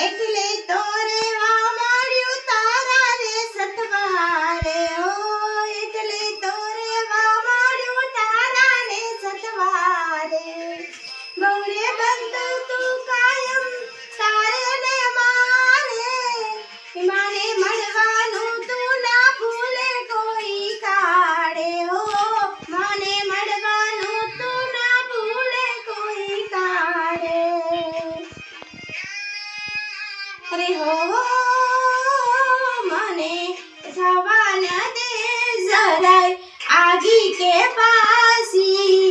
એટલે તો રેવા મળ્યું તારા રે સતવારે હો એટલે તો રેવા મળ્યું તારા રે સતવારે ગૌરે બંધ તું કાયમ તારે ને મારે મારે મળવાનું તું ના ભૂલે કોઈ કાળે હો મને મળવાનું તું ના ભૂલે કોઈ કાળે અરે હો મને જવા ન દે જરાય આગી કે પાસી